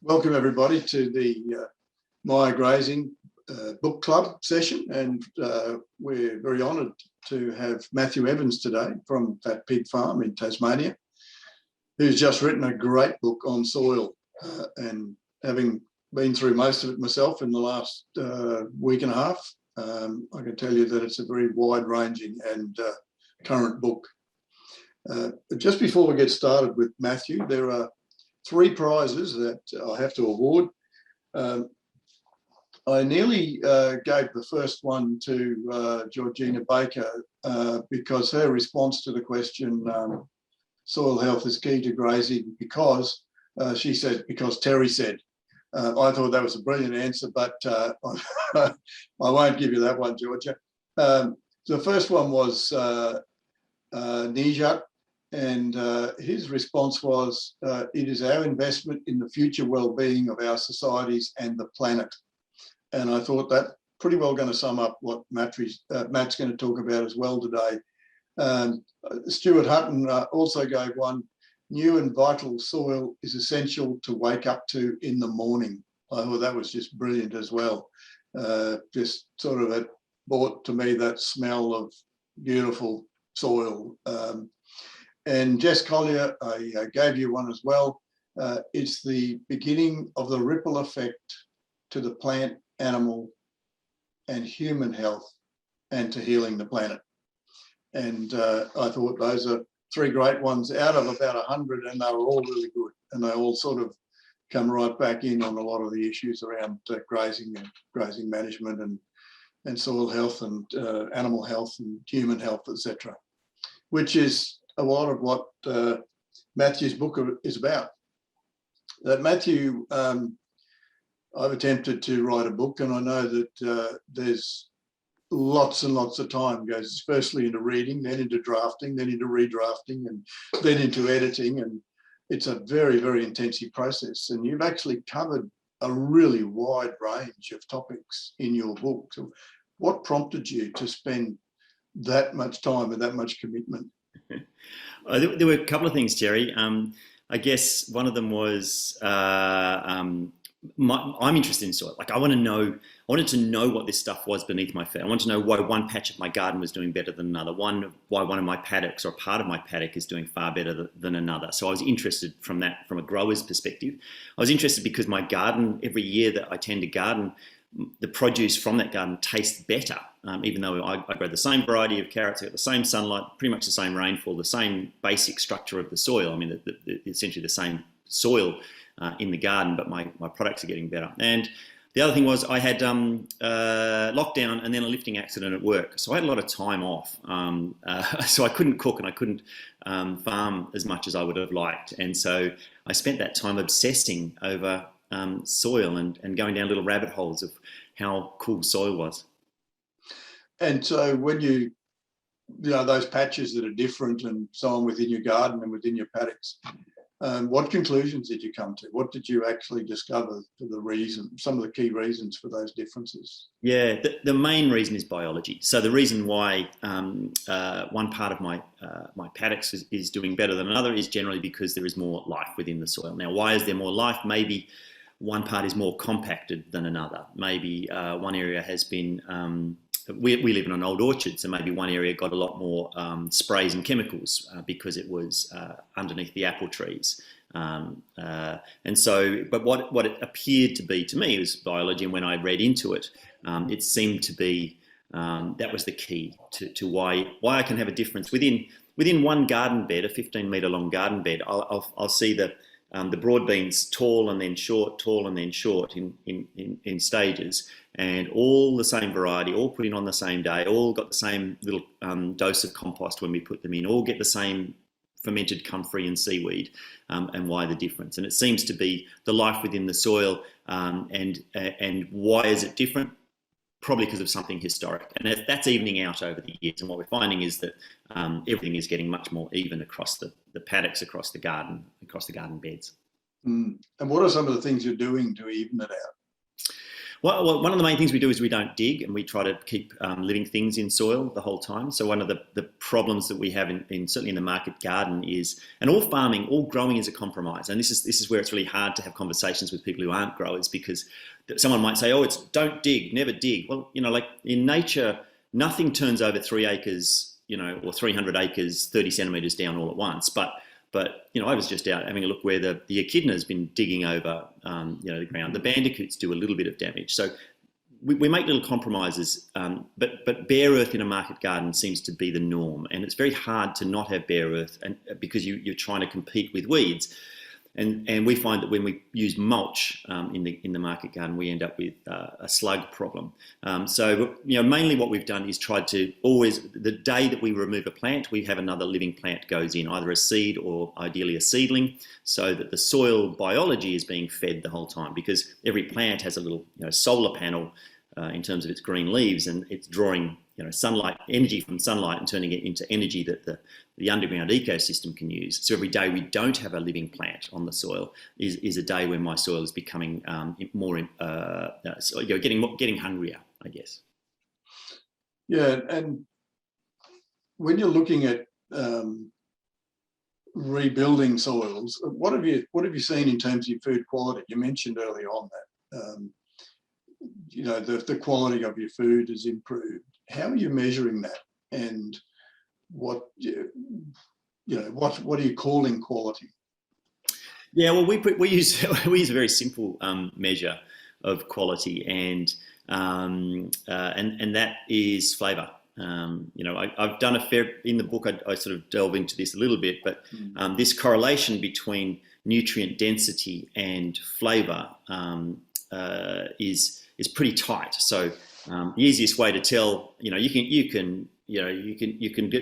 Welcome everybody to the MaiaGrazing Book Club session, and we're very honoured to have Matthew Evans today from Fat Pig Farm in Tasmania, who's just written a great book on soil, and having been through most of it myself in the last week and a half, I can tell you that it's a very wide-ranging and current book. Just before we get started with Matthew, there are 3 prizes that I have to award. I nearly gave the first one to Georgina Baker because her response to the question, soil health is key to grazing, because she said, because Terry said. I thought that was a brilliant answer, but I won't give you that one, Georgia. The first one was Nijat. And his response was, it is our investment in the future well-being of our societies and the planet. And I thought that pretty well going to sum up what Matt's going to talk about as well today. Stuart Hutton also gave one, new and vital soil is essential to wake up to in the morning. I thought that was just brilliant as well. Just sort of it brought to me that smell of beautiful soil. And Jess Collier, I gave you one as well. It's the beginning of the ripple effect to the plant, animal, and human health, and to healing the planet. And I thought those are 3 great ones out of about 100, and they were all really good. And they all sort of come right back in on a lot of the issues around grazing and grazing management and soil health and animal health and human health, etc., which is a lot of what Matthew's book is about. Matthew, I've attempted to write a book, and I know that there's lots and lots of time goes firstly into reading, then into drafting, then into redrafting, and then into editing, and it's a very, very intensive process. And you've actually covered a really wide range of topics in your book. So what prompted you to spend that much time and that much commitment? There were a couple of things, Jerry. I guess one of them was I'm interested in soil. Like I wanted to know what this stuff was beneath my feet. I wanted to know why one patch of my garden was doing better than another. Why one of my paddocks or part of my paddock is doing far better than another. So I was interested from a grower's perspective. I was interested because my garden, every year that I tend to garden, the produce from that garden tastes better, even though I grow the same variety of carrots, I get the same sunlight, pretty much the same rainfall, the same basic structure of the soil. I mean, essentially the same soil in the garden, but my products are getting better. And the other thing was I had lockdown and then a lifting accident at work. So I had a lot of time off. So I couldn't cook and I couldn't farm as much as I would have liked. And so I spent that time obsessing over soil and going down little rabbit holes of how cool soil was. And so when you know, those patches that are different and so on within your garden and within your paddocks, what conclusions did you come to? What did you actually discover for the reason, some of the key reasons for those differences? Yeah, the main reason is biology. So the reason why one part of my paddocks is doing better than another is generally because there is more life within the soil. Now, why is there more life? Maybe one part is more compacted than another. Maybe one area has been, we live in an old orchard, so maybe one area got a lot more sprays and chemicals because it was underneath the apple trees. And so, but what it appeared to be to me was biology, and when I read into it, it seemed to be, that was the key to why I can have a difference. Within one garden bed, a 15-metre long garden bed, I'll see the broad beans tall and then short, tall and then short in stages, and all the same variety, all put in on the same day, all got the same little dose of compost when we put them in, all get the same fermented comfrey and seaweed, and why the difference. And it seems to be the life within the soil, and why is it different? Probably because of something historic, and that's evening out over the years. And what we're finding is that everything is getting much more even across the paddocks, across the garden beds. And what are some of the things you're doing to even it out? Well, one of the main things we do is we don't dig, and we try to keep living things in soil the whole time. So one of the problems that we have in certainly in the market garden is, and all farming, all growing is a compromise. And this is where it's really hard to have conversations with people who aren't growers, because someone might say, oh, it's don't dig, never dig. Well, like in nature, nothing turns over 3 acres, or 300 acres, 30 centimetres down all at once. But I was just out having a look where the echidna's been digging over, the ground. The bandicoots do a little bit of damage. So we make little compromises, but bare earth in a market garden seems to be the norm, and it's very hard to not have bare earth, and because you're trying to compete with weeds. And we find that when we use mulch in the market garden, we end up with a slug problem. So mainly what we've done is tried to always, the day that we remove a plant, we have another living plant goes in, either a seed or ideally a seedling, so that the soil biology is being fed the whole time, because every plant has a little solar panel in terms of its green leaves, and it's drawing sunlight, energy from sunlight, and turning it into energy that the underground ecosystem can use. So every day we don't have a living plant on the soil is a day when my soil is becoming more, getting hungrier, I guess. Yeah, and when you're looking at rebuilding soils, what have you seen in terms of your food quality? You mentioned earlier on that the quality of your food is improved. How are you measuring that, and what are you calling quality? Yeah, well, we use a very simple measure of quality, and that is flavour. I've done a fair in the book. I sort of delve into this a little bit, but this correlation between nutrient density and flavour is pretty tight. So the easiest way to tell, you can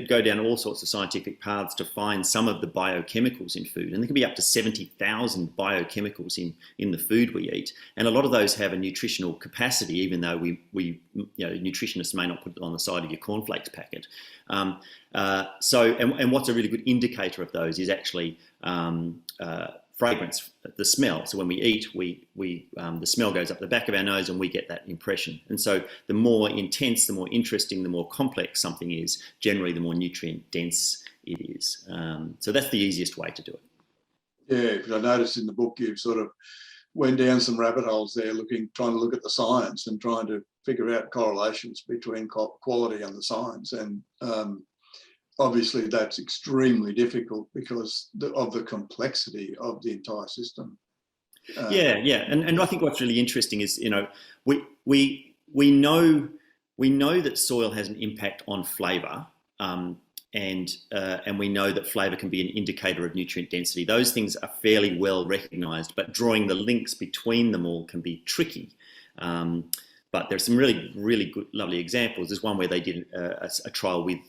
go down all sorts of scientific paths to find some of the biochemicals in food, and there can be up to 70,000 biochemicals in the food we eat, and a lot of those have a nutritional capacity, even though we nutritionists may not put it on the side of your cornflakes packet. And what's a really good indicator of those is actually fragrance, the smell. So when we eat, the smell goes up the back of our nose, and we get that impression. And so the more intense, the more interesting, the more complex something is, generally the more nutrient dense it is. So that's the easiest way to do it. Yeah, because I noticed in the book you've sort of went down some rabbit holes there, trying to look at the science and trying to figure out correlations between quality and the science. And obviously that's extremely difficult because of the complexity of the entire system. And I think what's really interesting is we know that soil has an impact on flavour, and we know that flavour can be an indicator of nutrient density. Those things are fairly well recognised, but drawing the links between them all can be tricky. But there's some really, really good, lovely examples. There's one where they did a trial with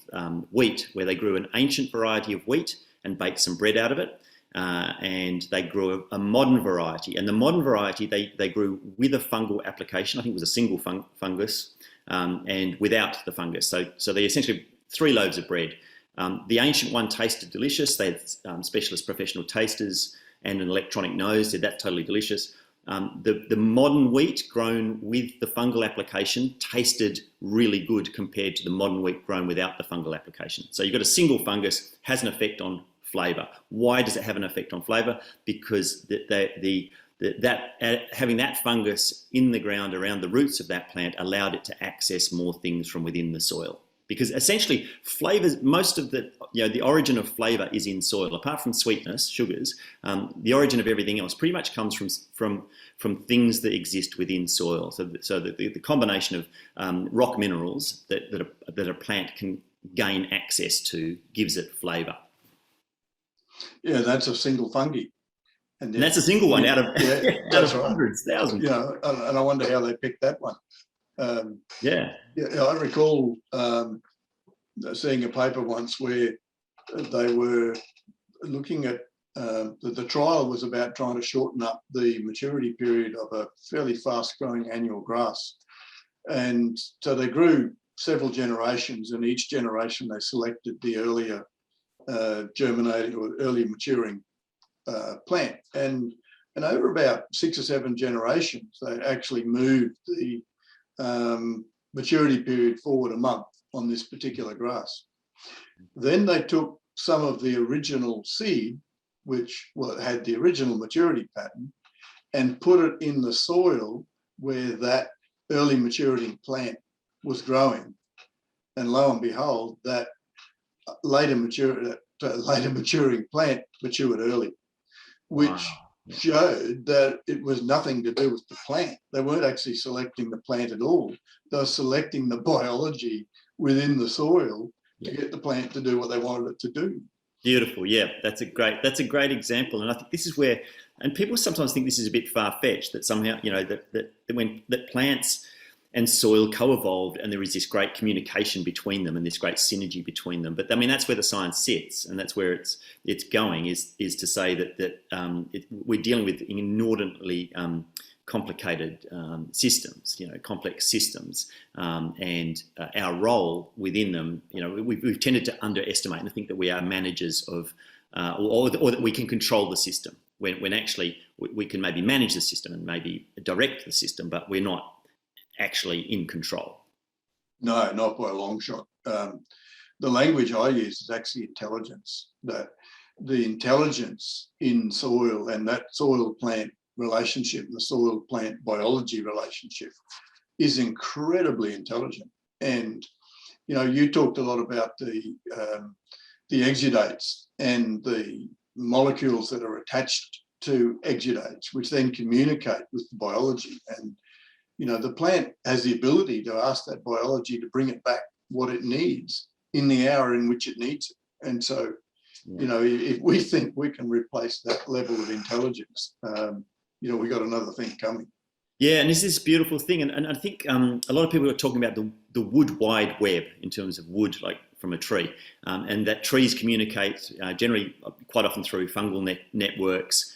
wheat, where they grew an ancient variety of wheat and baked some bread out of it. And they grew a modern variety. And the modern variety, they grew with a fungal application. I think it was a single fungus, and without the fungus. So they essentially 3 loaves of bread. The ancient one tasted delicious. They had specialist professional tasters and an electronic nose, said that's totally delicious. The modern wheat grown with the fungal application tasted really good compared to the modern wheat grown without the fungal application. So you've got a single fungus, has an effect on flavour. Why does it have an effect on flavour? Because having that fungus in the ground around the roots of that plant allowed it to access more things from within the soil. Because essentially flavours, most of the origin of flavour is in soil. Apart from sweetness, sugars, the origin of everything else pretty much comes from things that exist within soil. So the combination of rock minerals that a plant can gain access to gives it flavour. Yeah, that's a single fungi. And that's a single one out of, out of hundreds, thousands. And I wonder how they picked that one. I recall seeing a paper once where they were looking at the trial was about trying to shorten up the maturity period of a fairly fast-growing annual grass. And so they grew several generations, and each generation they selected the earlier germinating or early maturing plant. And And over about 6 or 7 generations, they actually moved the maturity period forward a month on this particular grass. Then they took some of the original seed, which had the original maturity pattern, and put it in the soil where that early maturing plant was growing. And lo and behold, that later maturing plant matured early, which showed that it was nothing to do with the plant. They weren't actually selecting the plant at all. They were selecting the biology within the soil to get the plant to do what they wanted it to do. Beautiful. Yeah, that's a great example. And I think this is where, and people sometimes think this is a bit far-fetched, that somehow, that plants and soil co-evolved and there is this great communication between them and this great synergy between them. But I mean, that's where the science sits, and that's where it's going, is to say that we're dealing with inordinately complicated systems, complex systems, and our role within them, we've tended to underestimate and think that we are managers of, or that we can control the system, when actually we can maybe manage the system and maybe direct the system, but we're not actually in control. No, not by a long shot. The language I use is actually intelligence, that the intelligence in soil and that soil-plant relationship, the soil-plant biology relationship, is incredibly intelligent. And, you talked a lot about the exudates and the molecules that are attached to exudates, which then communicate with the biology. And, the plant has the ability to ask that biology to bring it back what it needs in the hour in which it needs it. And so, if we think we can replace that level of intelligence, we got another thing coming. Yeah, and this is this beautiful thing. And I think a lot of people are talking about the wood wide web in terms of wood, like from a tree, and that trees communicate generally quite often through fungal networks.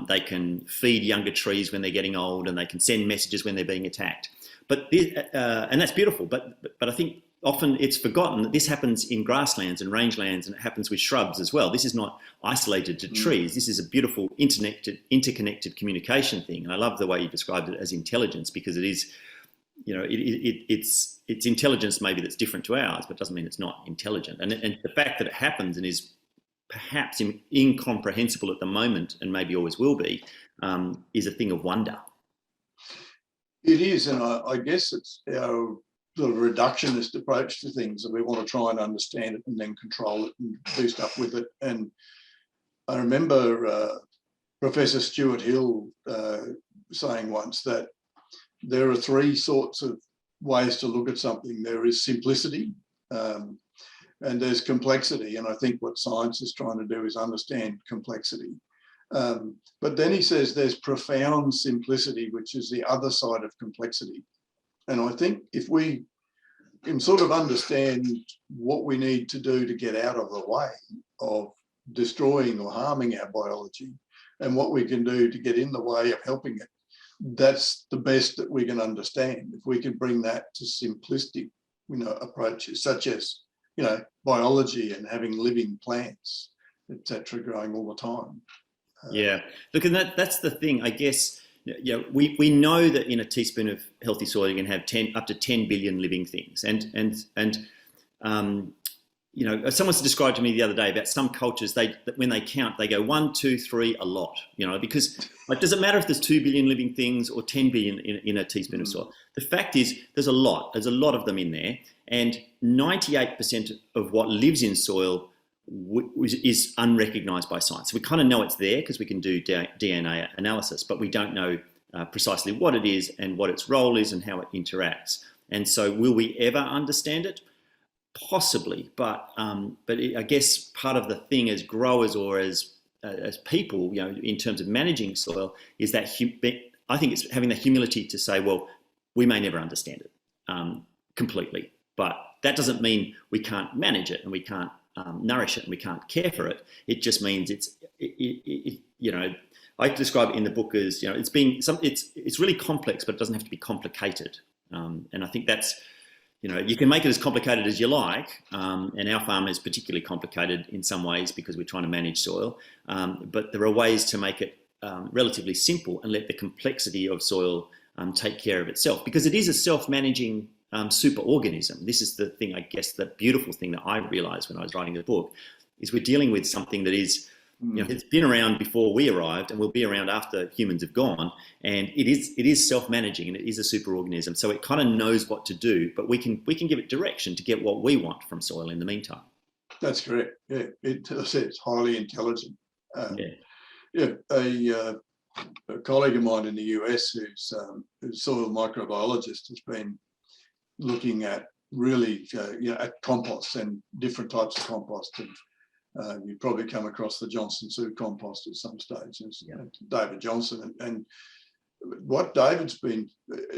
They can feed younger trees when they're getting old, and they can send messages when they're being attacked. And that's beautiful. But I think often it's forgotten that this happens in grasslands and rangelands, and it happens with shrubs as well. This is not isolated to trees. This is a beautiful interconnected communication thing. And I love the way you described it as intelligence, because it is, it's intelligence maybe that's different to ours, but doesn't mean it's not intelligent. And the fact that it happens and is perhaps incomprehensible at the moment, and maybe always will be, is a thing of wonder. It is, and I guess it's our sort of reductionist approach to things, and we want to try and understand it and then control it and do stuff with it. And I remember Professor Stuart Hill saying once that there are 3 sorts of ways to look at something. There is simplicity, and there's complexity. And I think what science is trying to do is understand complexity. But then he says there's profound simplicity, which is the other side of complexity. And I think if we can sort of understand what we need to do to get out of the way of destroying or harming our biology, and what we can do to get in the way of helping it, that's the best that we can understand. If we can bring that to simplistic, approaches such as, biology and having living plants, etc., growing all the time. Yeah, look, and that's the thing, I guess. We know that in a teaspoon of healthy soil you can have up to 10 billion living things, and someone described to me the other day about some cultures, when they count, they go 1, 2, 3, a lot. Because does it matter if there's 2 billion living things or 10 billion in a teaspoon of soil? The fact is, there's a lot of them in there, and 98% of what lives in soil is unrecognised by science. So we kind of know it's there because we can do DNA analysis, but we don't know precisely what it is and what its role is and how it interacts. And so, will we ever understand it? Possibly, but I guess part of the thing as growers or as people, in terms of managing soil, is that I think it's having the humility to say, well, we may never understand it completely, but that doesn't mean we can't manage it and we can't nourish it and we can't care for it. It just means I describe it in the book as, it's really complex, but it doesn't have to be complicated. And I think that's, you can make it as complicated as you like, and our farm is particularly complicated in some ways because we're trying to manage soil, but there are ways to make it relatively simple and let the complexity of soil take care of itself, because it is a self-managing super organism. This is the thing, I guess, the beautiful thing that I realized when I was writing the book, is we're dealing with something that is, it's been around before we arrived and will be around after humans have gone, and it is self-managing, and it is a super organism. So it kind of knows what to do, but we can give it direction to get what we want from soil in the meantime. That's correct. Yeah, it's highly intelligent. Yeah. A colleague of mine in the US who's a soil microbiologist has been looking at really at compost and different types of compost. And you've probably come across the Johnson Sioux compost at some stage. David Johnson. And what David's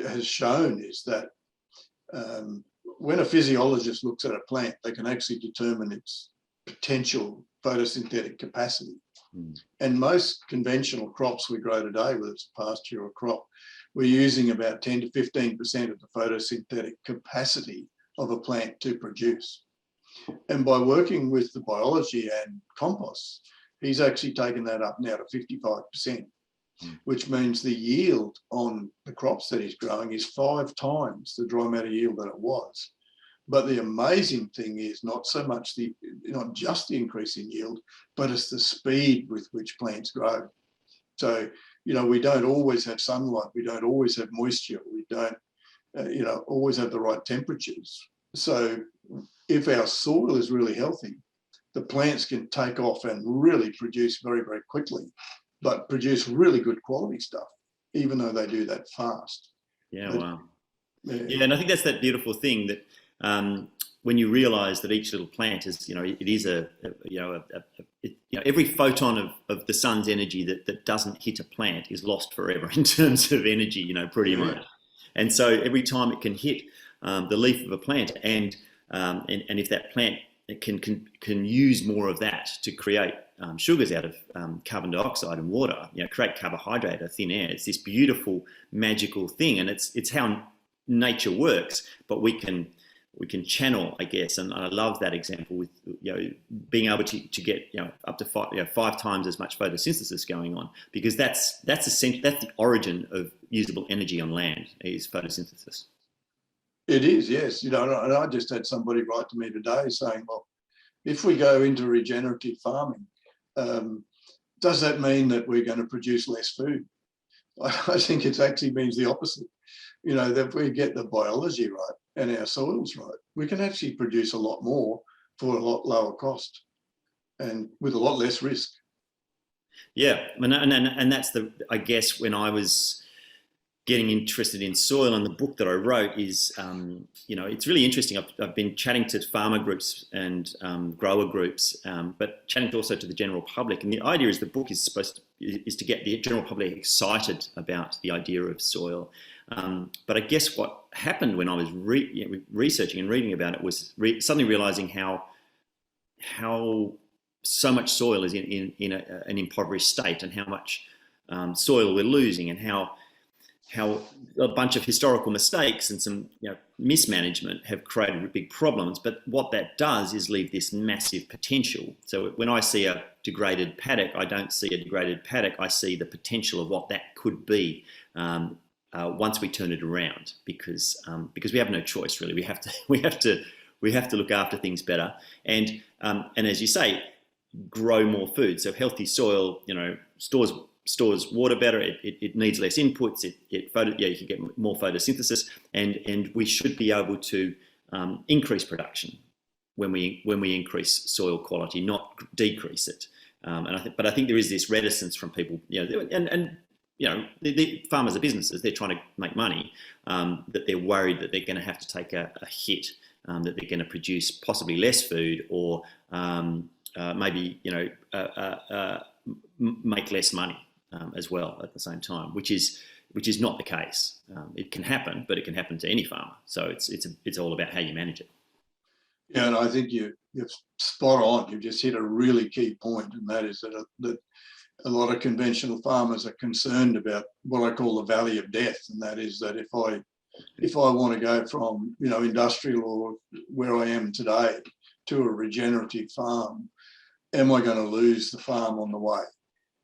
has shown is that when a physiologist looks at a plant, they can actually determine its potential photosynthetic capacity. And most conventional crops we grow today, whether it's a pasture or a crop, we're using about 10 to 15% of the photosynthetic capacity of a plant to produce. And by working with the biology and compost, he's actually taken that up now to 55%, which means the yield on the crops that he's growing is 5 times the dry matter yield that it was. But the amazing thing is not just the increase in yield, but it's the speed with which plants grow. So, we don't always have sunlight, we don't always have moisture, we don't, always have the right temperatures. So if our soil is really healthy, the plants can take off and really produce very, very quickly, but produce really good quality stuff, even though they do that fast. Yeah, wow. Yeah, and I think that's that beautiful thing that when you realise that each little plant is, it is every photon of the sun's energy that doesn't hit a plant is lost forever in terms of energy, pretty much. And so every time it can hit the leaf of a plant, and if that plant can use more of that to create sugars out of carbon dioxide and water, create carbohydrate out of thin air. It's this beautiful, magical thing, and it's how nature works. But we can channel, I guess, and I love that example with being able to get up to 5 times as much photosynthesis going on, because that's the origin of usable energy on land, is photosynthesis. It is, yes. And I just had somebody write to me today saying, well, if we go into regenerative farming, does that mean that we're going to produce less food? I think it actually means the opposite. That if we get the biology right and our soils right, we can actually produce a lot more for a lot lower cost and with a lot less risk. Yeah, and that's I guess when I was getting interested in soil, and the book that I wrote is, it's really interesting. I've been chatting to farmer groups and grower groups, but chatting also to the general public. And the idea is the book is is to get the general public excited about the idea of soil. But I guess what happened when I was researching and reading about it was suddenly realizing how so much soil is in an impoverished state, and how much soil we're losing, and how a bunch of historical mistakes and some mismanagement have created big problems. But what that does is leave this massive potential. So when I see a degraded paddock, I don't see a degraded paddock, I see the potential of what that could be once we turn it around, because we have no choice, really. We have to look after things better, and as you say, grow more food. So healthy soil, stores water better. It needs less inputs. You can get more photosynthesis, and we should be able to increase production when we increase soil quality, not decrease it. But I think there is this reticence from people, the farmers are businesses. They're trying to make money. That they're worried that they're going to have to take a hit, that they're going to produce possibly less food, or maybe make less money as well at the same time, which is not the case. It can happen, but it can happen to any farmer. So it's all about how you manage it. Yeah, and I think you're spot on. You've just hit a really key point, and that is that a lot of conventional farmers are concerned about what I call the valley of death, and that is that if I want to go from industrial or where I am today to a regenerative farm, am I going to lose the farm on the way?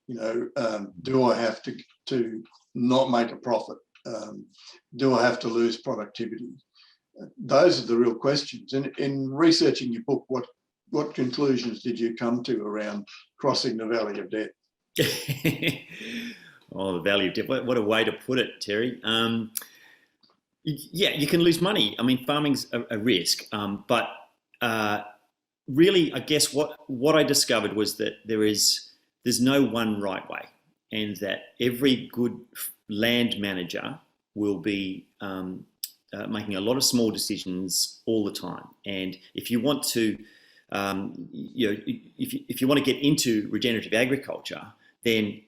Do I have to not make a profit? Do I have to lose productivity? Those are the real questions. And in researching your book, what conclusions did you come to around crossing the valley of death? Oh, the valley of death. What a way to put it, Terry. Yeah, you can lose money. I mean, farming's a risk, but really, I guess what I discovered was that there's no one right way, and that every good land manager will be making a lot of small decisions all the time. And if you want to, if you want to get into regenerative agriculture, then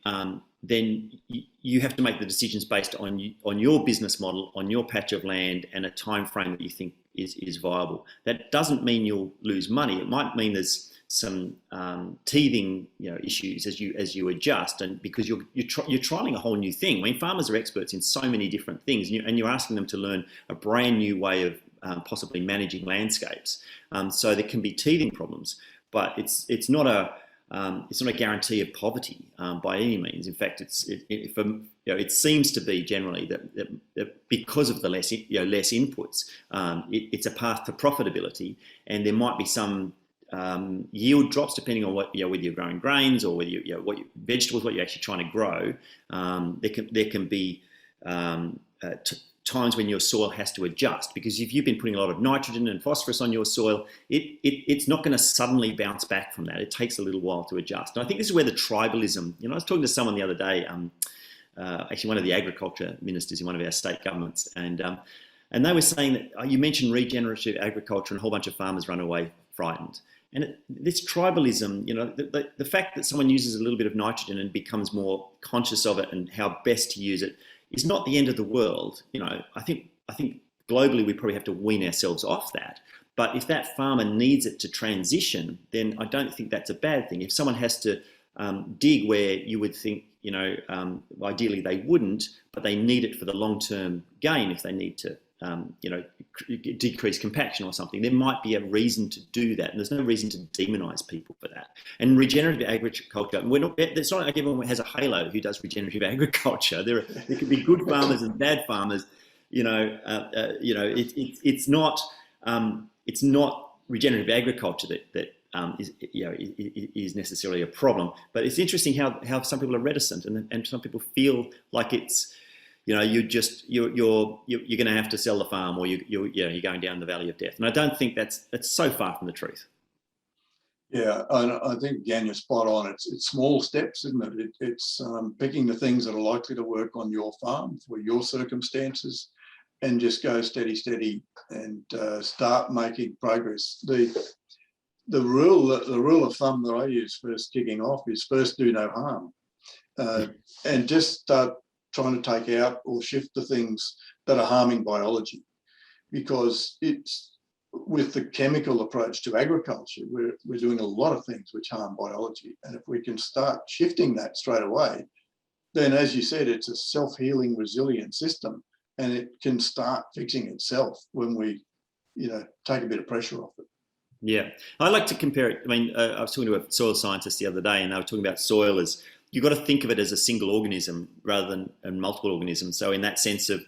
you have to make the decisions based on your business model, on your patch of land, and a time frame that you think is viable. That doesn't mean you'll lose money. It might mean there's some teething issues as you adjust, and because you're trialing a whole new thing. I mean, farmers are experts in so many different things, and you're asking them to learn a brand new way of possibly managing landscapes. So there can be teething problems, but it's not a guarantee of poverty by any means. In fact, it seems to be generally that because of the less inputs, it's a path to profitability, and there might be some yield drops depending on whether you're growing grains or whether what vegetables, what you're actually trying to grow. There can be times when your soil has to adjust, because if you've been putting a lot of nitrogen and phosphorus on your soil, it's not going to suddenly bounce back from that. It takes a little while to adjust. And I think this is where the tribalism, I was talking to someone the other day, actually one of the agriculture ministers in one of our state governments, and they were saying that you mentioned regenerative agriculture and a whole bunch of farmers run away frightened. And this tribalism, the fact that someone uses a little bit of nitrogen and becomes more conscious of it and how best to use it is not the end of the world. I think globally we probably have to wean ourselves off that. But if that farmer needs it to transition, then I don't think that's a bad thing. If someone has to dig where you would think, ideally they wouldn't, but they need it for the long-term gain, if they need to, decrease compaction or something, there might be a reason to do that. And there's no reason to demonize people for that. And regenerative agriculture, it's not like everyone has a halo who does regenerative agriculture. There can be good farmers and bad farmers. It's not regenerative agriculture that is necessarily a problem. But it's interesting how some people are reticent, and some people feel like it's, you're going to have to sell the farm, or you're going down the valley of death. And I don't think that's so far from the truth. Yeah, I think, again, you're spot on. It's small steps, isn't it? It's picking the things that are likely to work on your farm for your circumstances, and just go steady, and start making progress. The rule of thumb that I use first kicking off is first do no harm, and just start trying to take out or shift the things that are harming biology, because it's with the chemical approach to agriculture, we're doing a lot of things which harm biology. And if we can start shifting that straight away, then, as you said, it's a self-healing, resilient system, and it can start fixing itself when we, take a bit of pressure off it. Yeah, I like to compare it. I mean, I was talking to a soil scientist the other day, and they were talking about soil as, you've got to think of it as a single organism rather than multiple organisms. So in that sense of,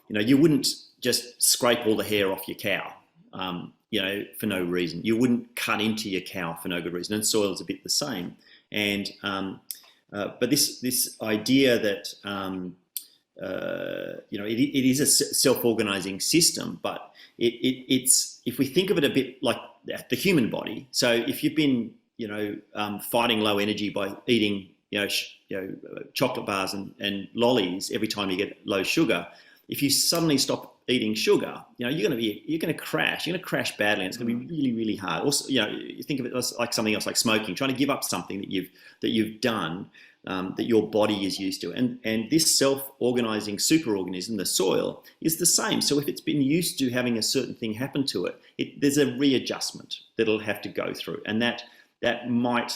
you wouldn't just scrape all the hair off your cow, for no reason. You wouldn't cut into your cow for no good reason. And soil is a bit the same. And but this idea that it is a self-organizing system, but it's, if we think of it a bit like the human body. So if you've been fighting low energy by eating chocolate bars and lollies every time you get low sugar, if you suddenly stop eating sugar, you're going to crash. You're going to crash badly, and it's going to be really, really hard. Also, you think of it as like something else, like smoking, trying to give up something that you've done, that your body is used to. And this self-organizing superorganism, the soil, is the same. So if it's been used to having a certain thing happen to it, there's a readjustment that it'll have to go through, and that might.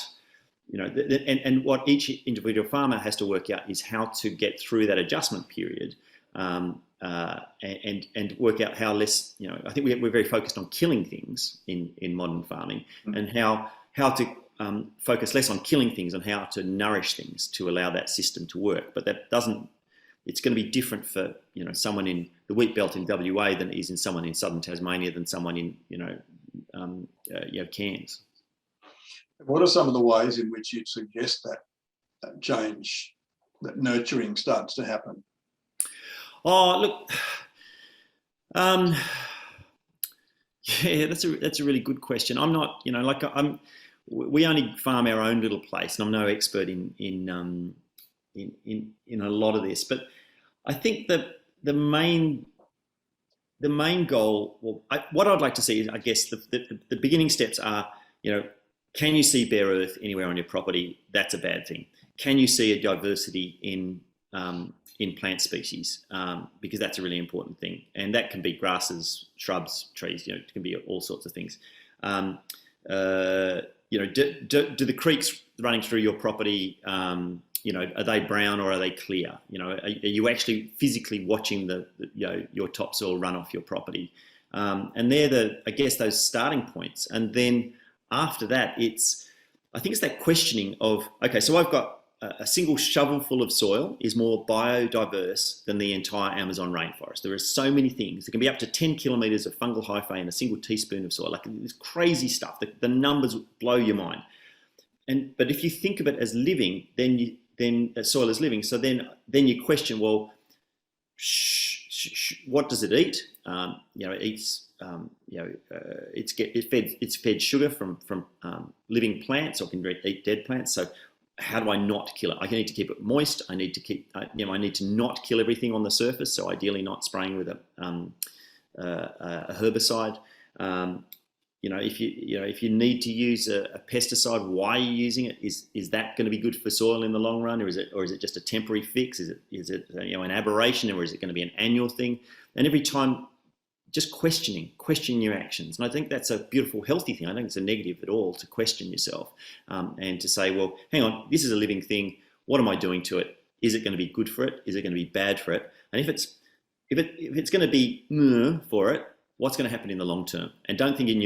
And what each individual farmer has to work out is how to get through that adjustment period, and work out how I think we're very focused on killing things in modern farming, and how to focus less on killing things and how to nourish things to allow that system to work. But that doesn't. It's going to be different for someone in the wheat belt in WA than it is in someone in southern Tasmania than someone in Cairns. What are some of the ways in which you'd suggest that change, that nurturing starts to happen? Oh, look, yeah, that's a really good question. I'm not, we only farm our own little place, and I'm no expert in a lot of this. But I think that the main goal, what I'd like to see is, I guess, the beginning steps are, can you see bare earth anywhere on your property? That's a bad thing. Can you see a diversity in plant species? Because that's a really important thing, and that can be grasses, shrubs, trees. It can be all sorts of things. Do the creeks running through your property? Are they brown or are they clear? Are you actually physically watching your topsoil run off your property? And they're I guess those starting points. And then after that, I think it's that questioning of, okay, so I've got a single shovelful of soil is more biodiverse than the entire Amazon rainforest. There are so many things. There can be up to 10 kilometres of fungal hyphae in a single teaspoon of soil. Like, this crazy stuff. The numbers blow your mind. But if you think of it as living, then soil is living. So then you question, well, what does it eat? It eats. It's fed sugar from living plants, or can eat dead plants. So how do I not kill it? I need to keep it moist. I need to keep. I need to not kill everything on the surface. So ideally, not spraying with a herbicide. If you need to use a pesticide, why are you using it? Is that going to be good for soil in the long run, or is it just a temporary fix? Is it an aberration, or is it going to be an annual thing? And every time, just question your actions. And I think that's a beautiful, healthy thing. I don't think it's a negative at all to question yourself and to say, well, hang on, this is a living thing. What am I doing to it? Is it going to be good for it? Is it going to be bad for it? And if it's going to be for it, what's going to happen in the long term? And don't think in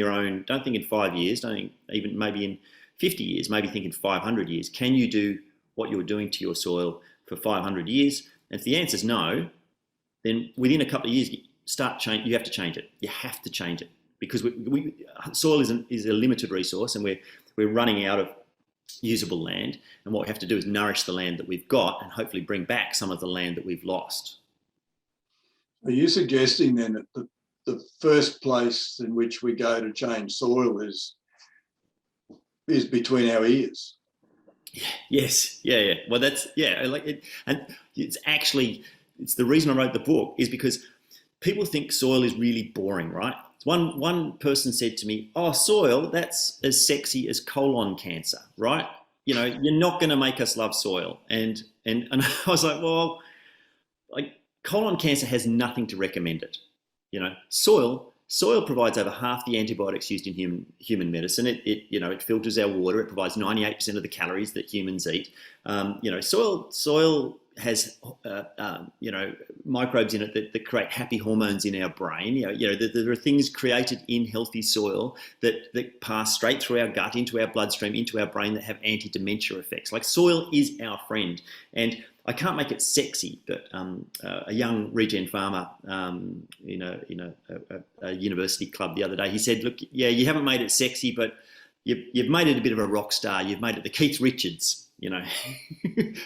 5 years, don't think even maybe in 50 years, maybe think in 500 years. Can you do what you're doing to your soil for 500 years? And if the answer is no, then within a couple of years, you have to change it. You have to change it, because soil is a limited resource, and we're running out of usable land. And what we have to do is nourish the land that we've got, and hopefully bring back some of the land that we've lost. Are you suggesting then that the first place in which we go to change soil is between our ears? Yes. Yeah. Well, that's, yeah. Like it, and it's the reason I wrote the book is because people think soil is really boring, right? One person said to me, "Oh, soil, that's as sexy as colon cancer, right? You're not going to make us love soil." And I was like, well, like, colon cancer has nothing to recommend it. Soil provides over half the antibiotics used in human medicine. It filters our water. It provides 98% of the calories that humans eat. Soil has microbes in it that create happy hormones in our brain. There are things created in healthy soil that pass straight through our gut into our bloodstream, into our brain, that have anti-dementia effects. Like, soil is our friend. And I can't make it sexy, but a young Regen farmer in a university club the other day, he said, "Look, yeah, you haven't made it sexy, but you've made it a bit of a rock star. You've made it the Keith Richards,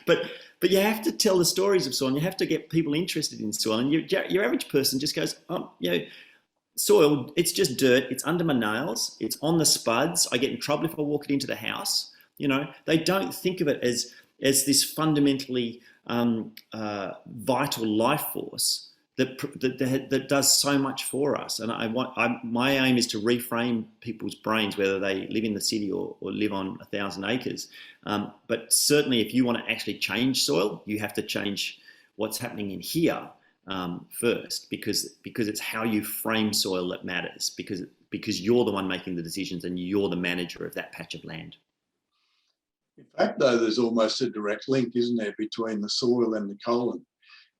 But you have to tell the stories of soil, and you have to get people interested in soil. And your average person just goes, soil, it's just dirt. It's under my nails. It's on the spuds. I get in trouble if I walk it into the house. They don't think of it as this fundamentally vital life force that does so much for us. And my aim is to reframe people's brains, whether they live in the city or live on 1,000 acres. But certainly, if you want to actually change soil, you have to change what's happening in here first, because it's how you frame soil that matters, because you're the one making the decisions, and you're the manager of that patch of land. In fact, though, there's almost a direct link, isn't there, between the soil and the colon,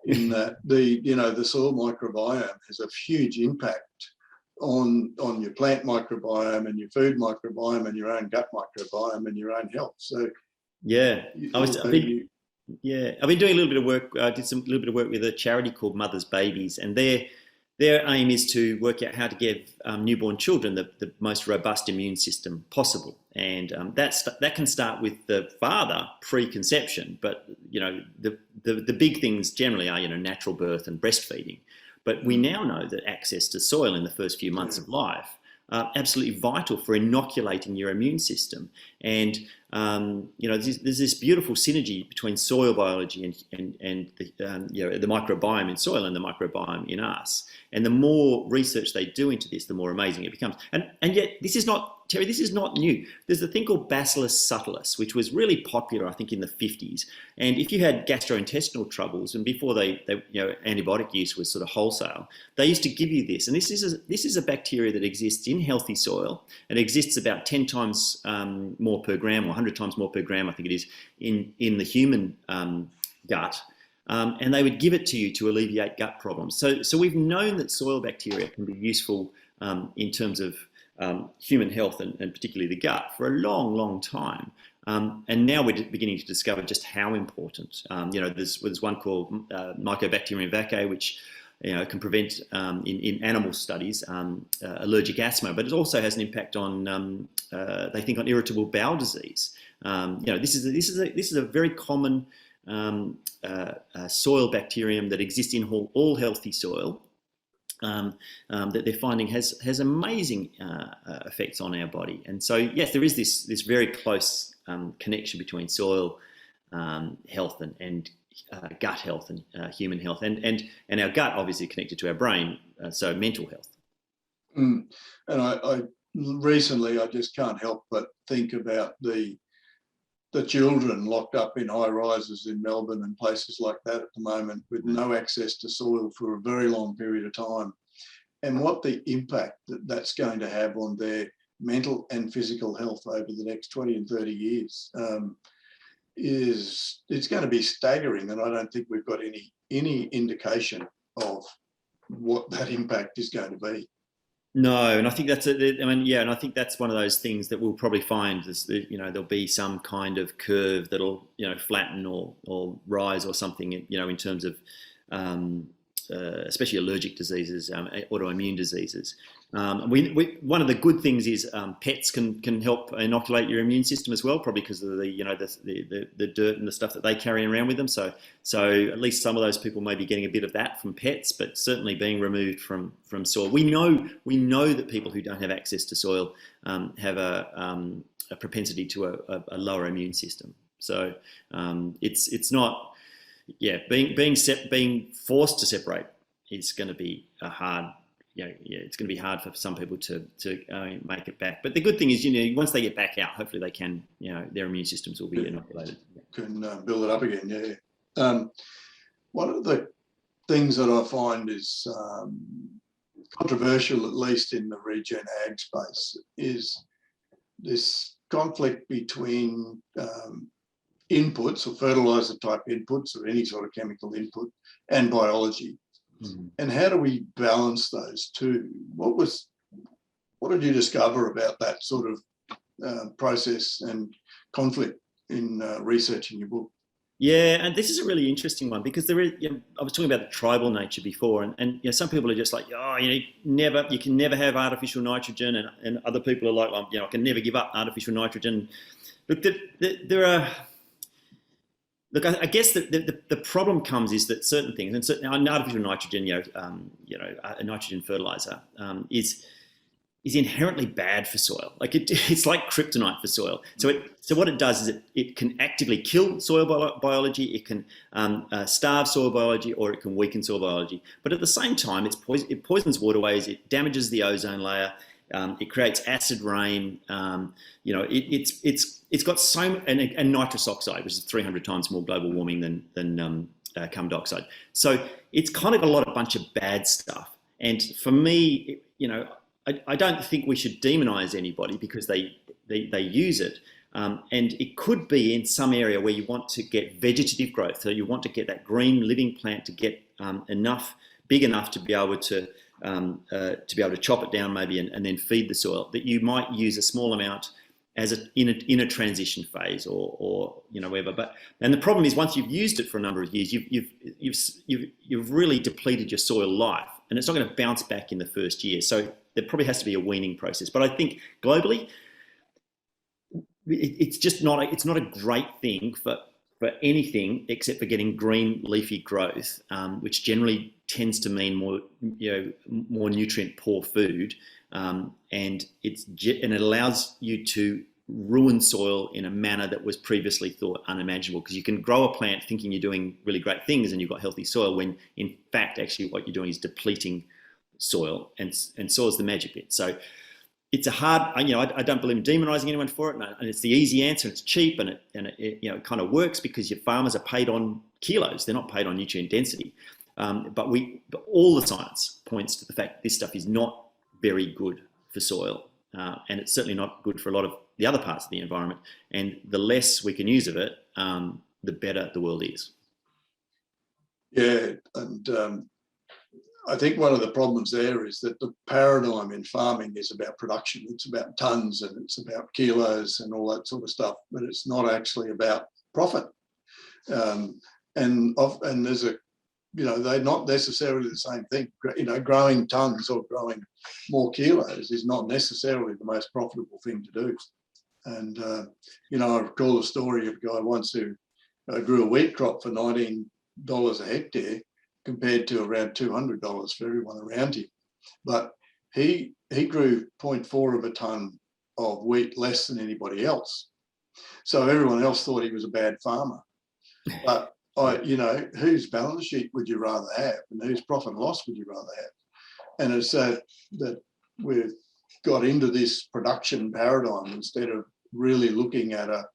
in that the soil microbiome has a huge impact on your plant microbiome and your food microbiome and your own gut microbiome and your own health. So Yeah, I've been doing a little bit of work. I did a little bit of work with a charity called Mothers Babies, and their aim is to work out how to give newborn children the most robust immune system possible, and that can start with the father pre-conception. But the big things generally are natural birth and breastfeeding. But we now know that access to soil in the first few months of life are absolutely vital for inoculating your immune system. And there's this beautiful synergy between soil biology and the microbiome in soil and the microbiome in us. And the more research they do into this, the more amazing it becomes. And yet, this is not, Terry, this is not new. There's a thing called Bacillus subtilis, which was really popular, I think, in the 50s. And if you had gastrointestinal troubles, and before antibiotic use was sort of wholesale, they used to give you this. And this is a bacteria that exists in healthy soil. It exists about 10 times more per gram, or 100 times more per gram, I think it is, in the human gut. And they would give it to you to alleviate gut problems. So we've known that soil bacteria can be useful in terms of human health and particularly the gut for a long, long time. And now we're beginning to discover just how important. There's one called Mycobacterium vaccae, which can prevent in animal studies allergic asthma, but it also has an impact on they think on irritable bowel disease. This is a very common soil bacterium that exists in all healthy soil. That they're finding has amazing effects on our body. And so, yes, there is this very close connection between soil health and gut health and human health, and our gut obviously connected to our brain, so mental health. And I recently, I just can't help but think about the children locked up in high rises in Melbourne and places like that at the moment with no access to soil for a very long period of time, and what the impact that's going to have on their mental and physical health over the next 20 and 30 years it's going to be staggering. And I don't think we've got any indication of what that impact is going to be. No, and I think and I think that's one of those things that we'll probably find is that, there'll be some kind of curve that'll, flatten or rise or something, in terms of especially allergic diseases, autoimmune diseases. One of the good things is pets can help inoculate your immune system as well, probably because of the dirt and the stuff that they carry around with them. So at least some of those people may be getting a bit of that from pets, but certainly being removed from soil. We know that people who don't have access to soil have a propensity to a lower immune system. So it's not. Yeah, being forced to separate is going to be a hard. It's going to be hard for some people to make it back. But the good thing is, once they get back out, hopefully they can, their immune systems will be inoculated. Can build it up again. Yeah. One of the things that I find is controversial, at least in the regen ag space, is this conflict between inputs or fertilizer type inputs or any sort of chemical input and biology. And how do we balance those two? What did you discover about that sort of process and conflict in researching your book? Yeah, and this is a really interesting one because there is. I was talking about the tribal nature before, and some people are just like, you can never have artificial nitrogen, and other people are like, I can never give up artificial nitrogen. Look, there are. Look, I guess the problem comes is that certain things, and certain artificial nitrogen, a nitrogen fertilizer, is inherently bad for soil. Like it's like kryptonite for soil. So what it does is it can actively kill soil biology. It can starve soil biology, or it can weaken soil biology. But at the same time, it poisons waterways. It damages the ozone layer. It creates acid rain. It's got and nitrous oxide, which is 300 times more global warming than carbon dioxide. So it's kind of a bunch of bad stuff. And for me, I don't think we should demonize anybody because they use it. And it could be in some area where you want to get vegetative growth. So you want to get that green living plant to get big enough to be able to to be able to chop it down maybe and then feed the soil, that you might use a small amount in a transition phase or whatever. And the problem is, once you've used it for a number of years, you've really depleted your soil life, and it's not going to bounce back in the first year. So there probably has to be a weaning process. But I think globally, it's not a great thing for anything except for getting green leafy growth, which generally tends to mean more nutrient poor food, and it allows you to ruin soil in a manner that was previously thought unimaginable, because you can grow a plant thinking you're doing really great things and you've got healthy soil, when in fact actually what you're doing is depleting soil, and soil is the magic bit. So it's a hard, I don't believe in demonising anyone for it, and it's the easy answer, and it's cheap, and it kind of works because your farmers are paid on kilos, they're not paid on nutrient density. But all the science points to the fact that this stuff is not very good for soil, and it's certainly not good for a lot of the other parts of the environment. And the less we can use of it, the better the world is. Yeah, and I think one of the problems there is that the paradigm in farming is about production. It's about tons and it's about kilos and all that sort of stuff, but it's not actually about profit. And there's they're not necessarily the same thing. Growing tons or growing more kilos is not necessarily the most profitable thing to do. And I recall a story of a guy once who grew a wheat crop for $19 a hectare, compared to around $200 for everyone around him. But he grew 0.4 of a tonne of wheat less than anybody else. So everyone else thought he was a bad farmer. But whose balance sheet would you rather have, and whose profit and loss would you rather have? And it's that we've got into this production paradigm instead of really looking at and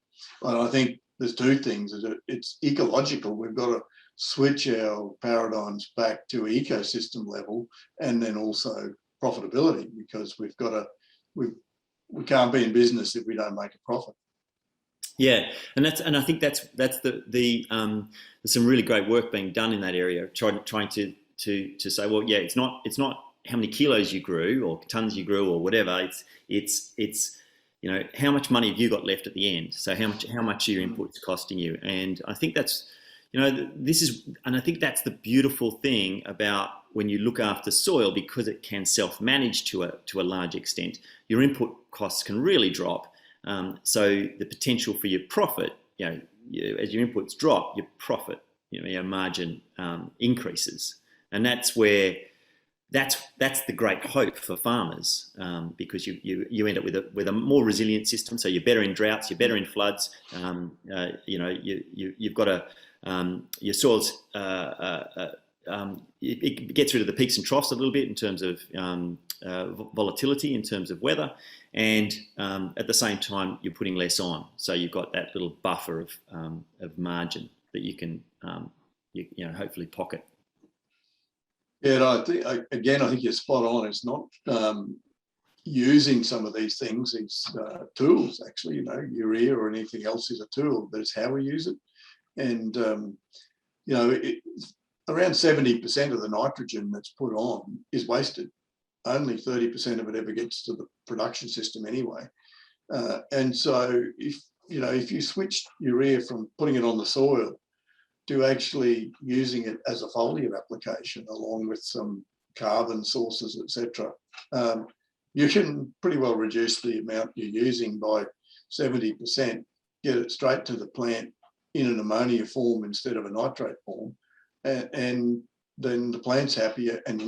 I think there's two things. It's ecological. We've got to switch our paradigms back to ecosystem level, and then also profitability, because we can't be in business if we don't make a profit. Yeah, and I think that's there's some really great work being done in that area, trying to say, well, yeah, it's not how many kilos you grew or tons you grew or whatever. It's how much money have you got left at the end? So how much are your inputs costing you? And I think that's I think that's the beautiful thing about when you look after soil, because it can self-manage to a large extent. Your input costs can really drop. So the potential for your profit, as your inputs drop, your profit, your margin increases, and that's where that's the great hope for farmers, because you end up with a more resilient system. So you're better in droughts, you're better in floods. You've got your soils. It gets rid of the peaks and troughs a little bit in terms of volatility, in terms of weather, and at the same time you're putting less on. So you've got that little buffer of margin that you can hopefully pocket. Yeah, and I think you're spot on. It's not using some of these things, these tools, actually, urea or anything else is a tool, but it's how we use it. And, around 70% of the nitrogen that's put on is wasted. Only 30% of it ever gets to the production system anyway. And so if you switch urea from putting it on the soil to actually using it as a foliar application along with some carbon sources, etc., you can pretty well reduce the amount you're using by 70%, get it straight to the plant in an ammonia form instead of a nitrate form, and then the plant's happier, and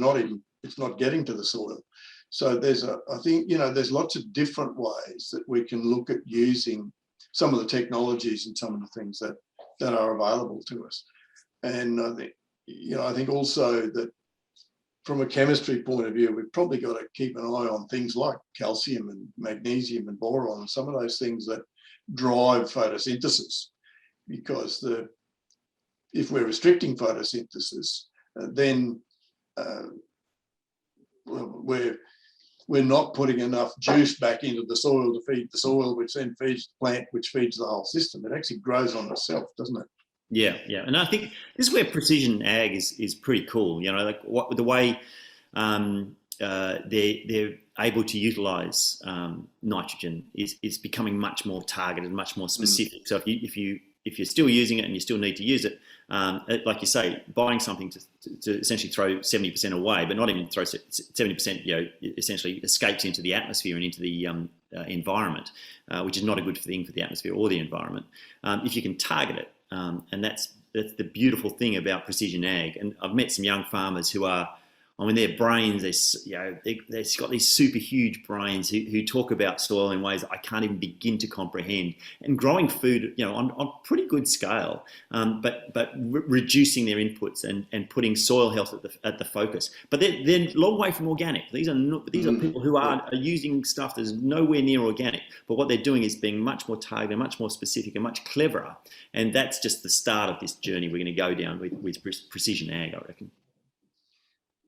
it's not getting to the soil. So I think there's lots of different ways that we can look at using some of the technologies and some of the things that are available to us. And I think also that from a chemistry point of view, we've probably got to keep an eye on things like calcium and magnesium and boron and some of those things that drive photosynthesis, because if we're restricting photosynthesis, then we're not putting enough juice back into the soil to feed the soil, which then feeds the plant, which feeds the whole system. It actually grows on itself, doesn't it? Yeah. And I think this is where precision ag is pretty cool. The way they're able to utilise nitrogen is becoming much more targeted, much more specific. So if you're still using it and you still need to use it, like you say, buying something to essentially throw 70% away, but not even throw 70%, essentially escapes into the atmosphere and into the environment, which is not a good thing for the atmosphere or the environment. If you can target it, and that's the beautiful thing about precision ag. And I've met some young farmers who are, their brains, they've got these super huge brains who talk about soil in ways that I can't even begin to comprehend. And growing food, on pretty good scale, but reducing their inputs and putting soil health at the focus. But they're a long way from organic. These are people who are using stuff that's nowhere near organic. But what they're doing is being much more targeted, much more specific, and much cleverer. And that's just the start of this journey we're going to go down with precision ag, I reckon.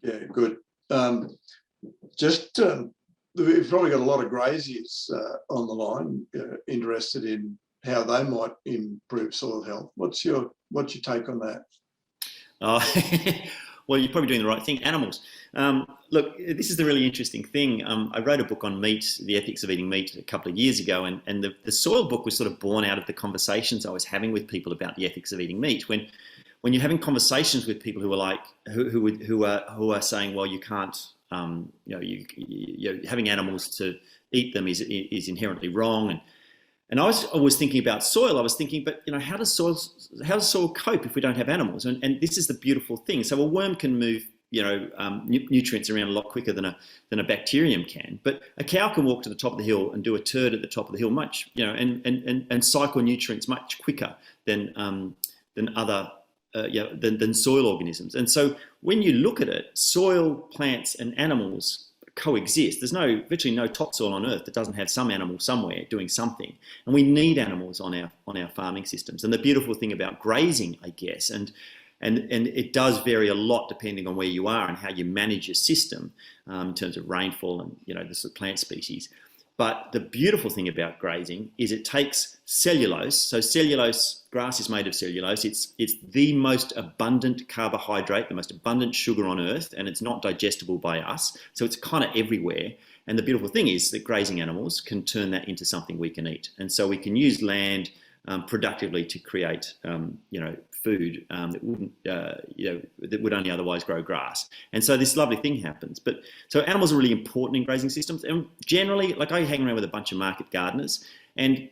Yeah, good. We've probably got a lot of graziers on the line interested in how they might improve soil health. What's your take on that? Well, you're probably doing the right thing. Animals. Look, this is the really interesting thing. I wrote a book on meat, the ethics of eating meat, a couple of years ago, and the soil book was sort of born out of the conversations I was having with people about the ethics of eating meat. When you're having conversations with people who are like who are saying, well, you can't, having animals to eat them is inherently wrong, and I was thinking about soil. I was thinking, but how does soil cope if we don't have animals? And this is the beautiful thing. So a worm can move nutrients around a lot quicker than a bacterium can, but a cow can walk to the top of the hill and do a turd at the top of the hill and cycle nutrients much quicker than soil organisms. And so when you look at it, soil, plants and animals coexist. There's virtually no topsoil on earth that doesn't have some animal somewhere doing something. And we need animals on our farming systems. And the beautiful thing about grazing, I guess, and it does vary a lot depending on where you are and how you manage your system in terms of rainfall and the sort of plant species. But the beautiful thing about grazing is it takes cellulose. So cellulose, grass is made of cellulose. It's the most abundant carbohydrate, the most abundant sugar on earth, and it's not digestible by us. So it's kind of everywhere. And the beautiful thing is that grazing animals can turn that into something we can eat. And so we can use land productively to create, food that wouldn't, that would only otherwise grow grass. And so this lovely thing happens. So animals are really important in grazing systems. And generally, like I hang around with a bunch of market gardeners, and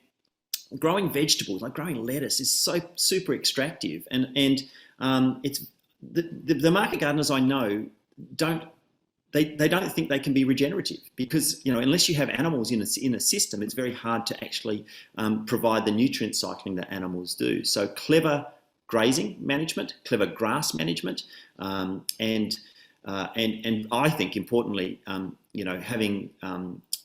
growing vegetables, like growing lettuce, is so super extractive. And it's the market gardeners I know don't think they can be regenerative because, unless you have animals in a system, it's very hard to actually provide the nutrient cycling that animals do. So clever grazing management, clever grass management, and I think importantly, having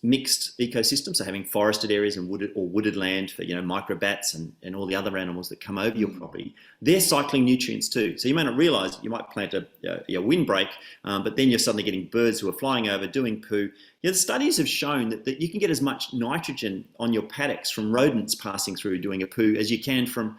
mixed ecosystems, so having forested areas and wooded land for microbats and all the other animals that come over your property, they're cycling nutrients too. So you may not realise you might plant a windbreak, but then you're suddenly getting birds who are flying over doing poo. The studies have shown that you can get as much nitrogen on your paddocks from rodents passing through doing a poo as you can from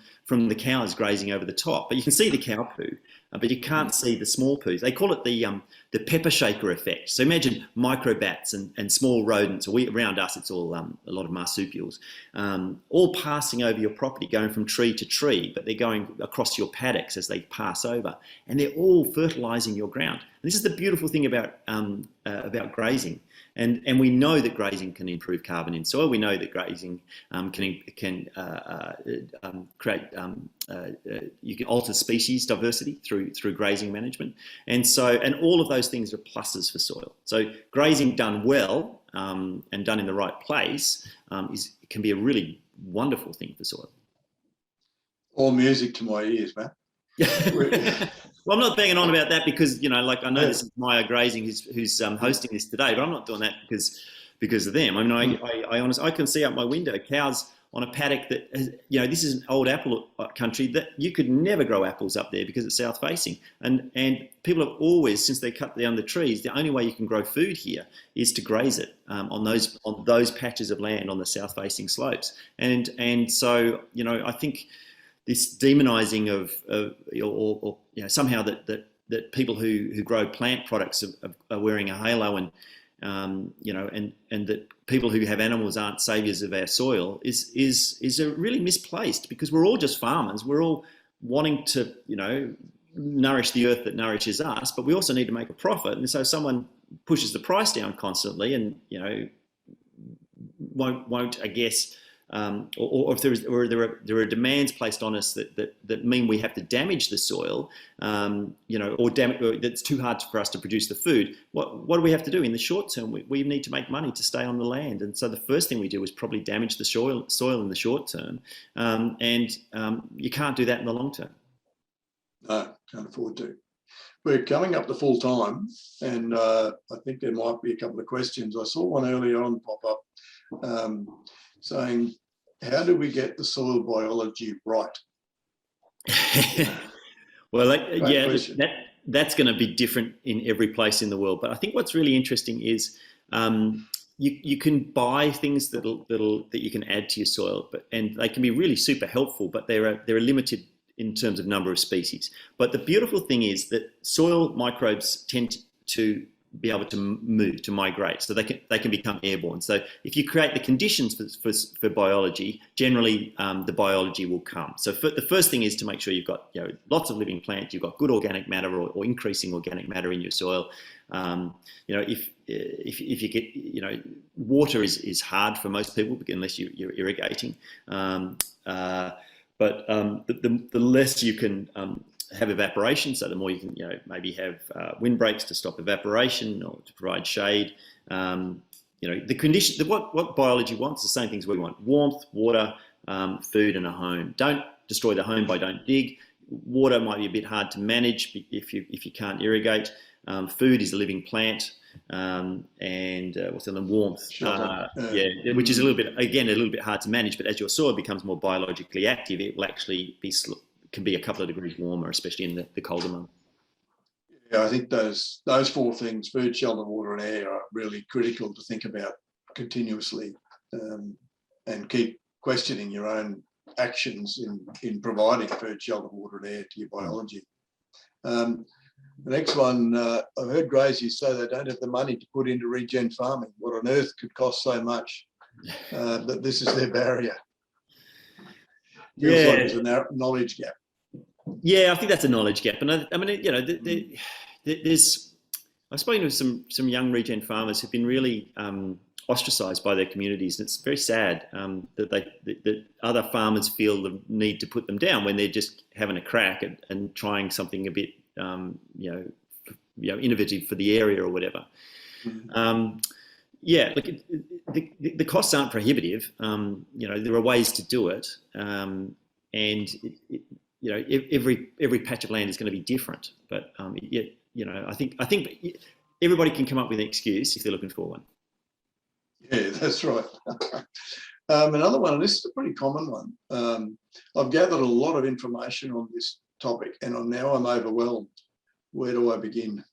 the cows grazing over the top. But you can see the cow poo, but you can't see the small poos. They call it the pepper shaker effect. So imagine microbats and small rodents, or around us it's all a lot of marsupials, all passing over your property, going from tree to tree, but they're going across your paddocks as they pass over, and they're all fertilising your ground. And this is the beautiful thing about grazing. And we know that grazing can improve carbon in soil. We know that grazing can create you can alter species diversity through grazing management, and all of those things are pluses for soil. So grazing done well and done in the right place can be a really wonderful thing for soil. All music to my ears, man. Well, I'm not banging on about that because, I know this is MaiaGrazing who's hosting this today, but I'm not doing that because of them. I mean, I honestly, I can see out my window cows on a paddock that has, this is an old apple country that you could never grow apples up there because it's south facing. And people have always, since they cut down the trees, the only way you can grow food here is to graze it on those patches of land on the south facing slopes. And so, I think this demonising of somehow that that people who grow plant products are wearing a halo, and and that people who have animals aren't saviors of our soil is a really misplaced, because we're all just farmers. We're all wanting to nourish the earth that nourishes us, but we also need to make a profit. And so if someone pushes the price down constantly, and won't I guess. Or if there are demands placed on us that mean we have to damage the soil, or that's too hard for us to produce the food. What do we have to do in the short term? We need to make money to stay on the land, and so the first thing we do is probably damage the soil in the short term, and you can't do that in the long term. No, can't afford to. We're coming up to full time, and I think there might be a couple of questions. I saw one earlier on pop up. Saying, how do we get the soil biology right? Well, that's going to be different in every place in the world. But I think what's really interesting is you can buy things that you can add to your soil, and they can be really super helpful, but they're limited in terms of number of species. But the beautiful thing is that soil microbes tend to be able to move, to migrate, so they can become airborne. So if you create the conditions for biology, generally the biology will come. So the first thing is to make sure you've got lots of living plants, you've got good organic matter or increasing organic matter in your soil. If you get water is hard for most people unless you're irrigating, but the less you can have evaporation, so the more you can maybe have windbreaks to stop evaporation or to provide shade. The condition, what biology wants, the same things we want: warmth, water, food, and a home. Don't destroy the home by don't dig. Water might be a bit hard to manage if you can't irrigate. Food is a living plant, and what's the warmth? Which is a little bit hard to manage. But as your soil becomes more biologically active, it will actually can be a couple of degrees warmer, especially in the colder months. Yeah, I think those four things: food, shelter, water, and air, are really critical to think about continuously, and keep questioning your own actions in providing food, shelter, water, and air to your biology. The next one, I've heard graziers say they don't have the money to put into regen farming. What on earth could cost so much that this is their barrier? Feels like there's a knowledge gap. Yeah, I think that's a knowledge gap, and I mean, there's. I've spoken to some young regen farmers who've been really ostracised by their communities, and it's very sad that other farmers feel the need to put them down when they're just having a crack and trying something a bit innovative for the area or whatever. Mm-hmm. The costs aren't prohibitive. There are ways to do it, and every patch of land is going to be different. But I think everybody can come up with an excuse if they're looking for one. Yeah, that's right. Another one, and this is a pretty common one. I've gathered a lot of information on this topic, and now I'm overwhelmed. Where do I begin?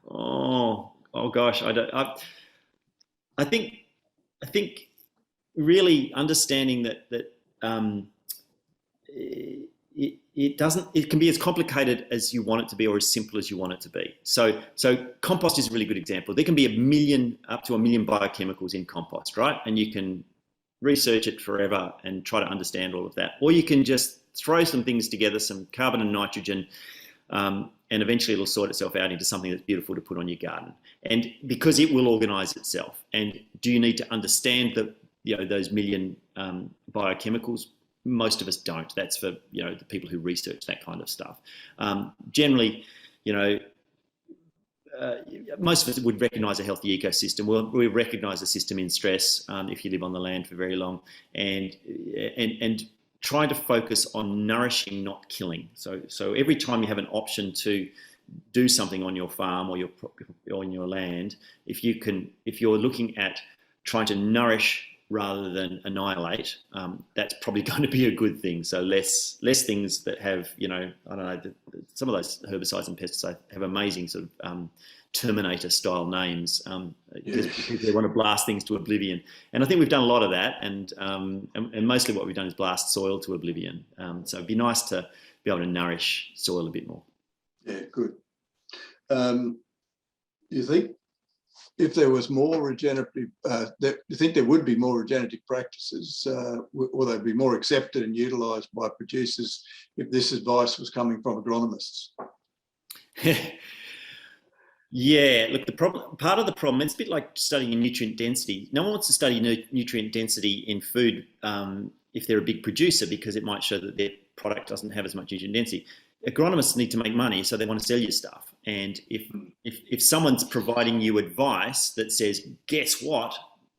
Oh gosh, I think really understanding that it can be as complicated as you want it to be, or as simple as you want it to be. So compost is a really good example. There can be up to a million biochemicals in compost, right? And you can research it forever and try to understand all of that, or you can just throw some things together, some carbon and nitrogen, and eventually it'll sort itself out into something that's beautiful to put on your garden. And because it will organize itself. And do you need to understand those million biochemicals? Most of us don't. That's for the people who research that kind of stuff. Generally, most of us would recognise a healthy ecosystem. We recognise a system in stress if you live on the land for very long, and try to focus on nourishing, not killing. So every time you have an option to do something on your farm or on your land, if you're looking at trying to nourish rather than annihilate, that's probably going to be a good thing. So less things that have, some of those herbicides and pesticides have amazing sort of Terminator style names because they want to blast things to oblivion. And I think we've done a lot of that, and mostly what we've done is blast soil to oblivion. So it'd be nice to be able to nourish soil a bit more. Yeah, good. You think if there was more regenerative, you think there would be more regenerative practices, or they'd be more accepted and utilised by producers if this advice was coming from agronomists? Yeah, look, part of the problem, it's a bit like studying nutrient density. No one wants to study nutrient density in food if they're a big producer, because it might show that their product doesn't have as much nutrient density. Agronomists need to make money, so they want to sell you stuff. And if someone's providing you advice that says, guess what,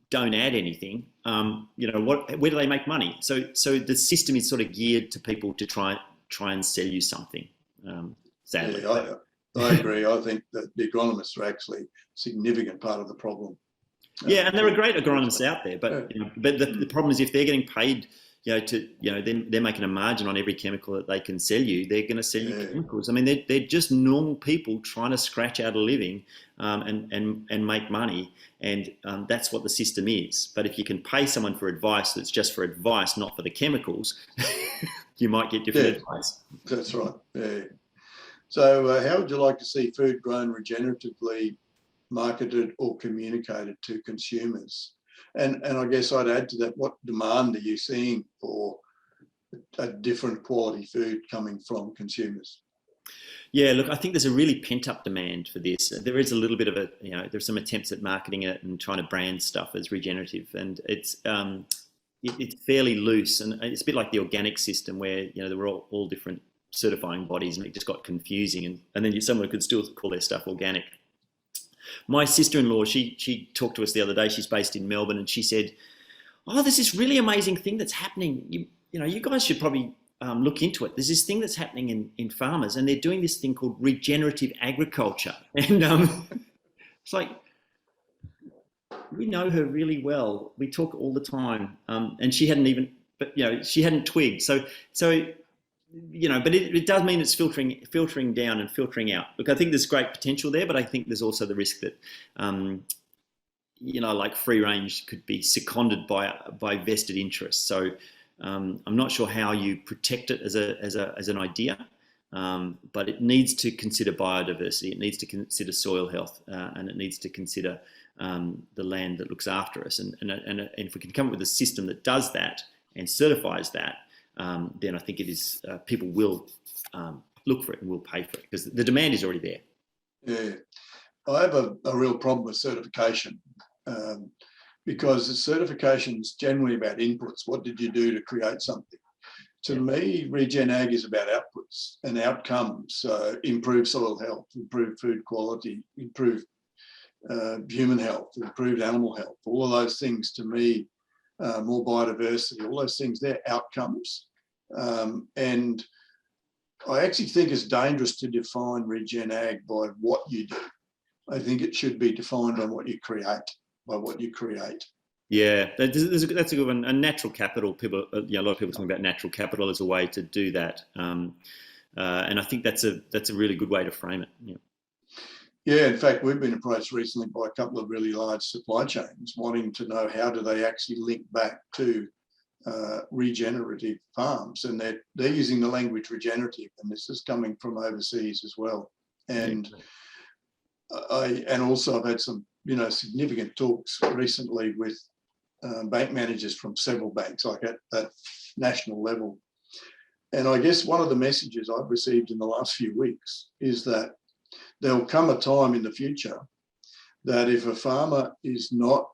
don't add anything, where do they make money? So the system is sort of geared to people to try and sell you something, sadly. Yeah, I agree. I think that the agronomists are actually a significant part of the problem. Yeah, and there are great agronomists out there, but but the problem is if they're getting paid, they're making a margin on every chemical that they can sell you. They're going to sell you chemicals. I mean, they're just normal people trying to scratch out a living and make money, and that's what the system is. But if you can pay someone for advice that's just for advice, not for the chemicals, you might get different advice. That's right. Yeah. So how would you like to see food grown regeneratively marketed or communicated to consumers? And I guess I'd add to that, what demand are you seeing for a different quality food coming from consumers? Yeah, look, I think there's a really pent-up demand for this. There is a little bit of there's some attempts at marketing it and trying to brand stuff as regenerative, and it's fairly loose, and it's a bit like the organic system where there were all different certifying bodies, and it just got confusing, and then someone could still call their stuff organic. My sister-in-law, she talked to us the other day. She's based in Melbourne, and she said, "Oh, there's this really amazing thing that's happening. You guys should probably look into it. There's this thing that's happening in farmers, and they're doing this thing called regenerative agriculture." And it's like, we know her really well. We talk all the time, and she hadn't twigged. So. But it does mean it's filtering down and filtering out. Look, I think there's great potential there, but I think there's also the risk that, like free range could be seconded by vested interests. So I'm not sure how you protect it as an idea, but it needs to consider biodiversity. It needs to consider soil health, and it needs to consider the land that looks after us. And if we can come up with a system that does that and certifies that, then I think it is people will look for it and will pay for it, because the demand is already there. Yeah, I have a real problem with certification, because the certification is generally about inputs. What did you do to create something? To me, Regen Ag is about outputs and outcomes. Improve soil health, improve food quality, improve human health, improved animal health. All of those things, to me, more biodiversity, all those things, they're outcomes. And I actually think it's dangerous to define Regen Ag by what you do. I think it should be defined on what you create, by what you create. Yeah, that's a good one. And natural capital, people, a lot of people talking about natural capital as a way to do that. And I think that's a really good way to frame it. Yeah. Yeah, in fact, we've been approached recently by a couple of really large supply chains wanting to know how do they actually link back to regenerative farms, and they're using the language regenerative, and this is coming from overseas as well. And also I've had some significant talks recently with bank managers from several banks, like at that national level. And I guess one of the messages I've received in the last few weeks is that there'll come a time in the future that if a farmer is not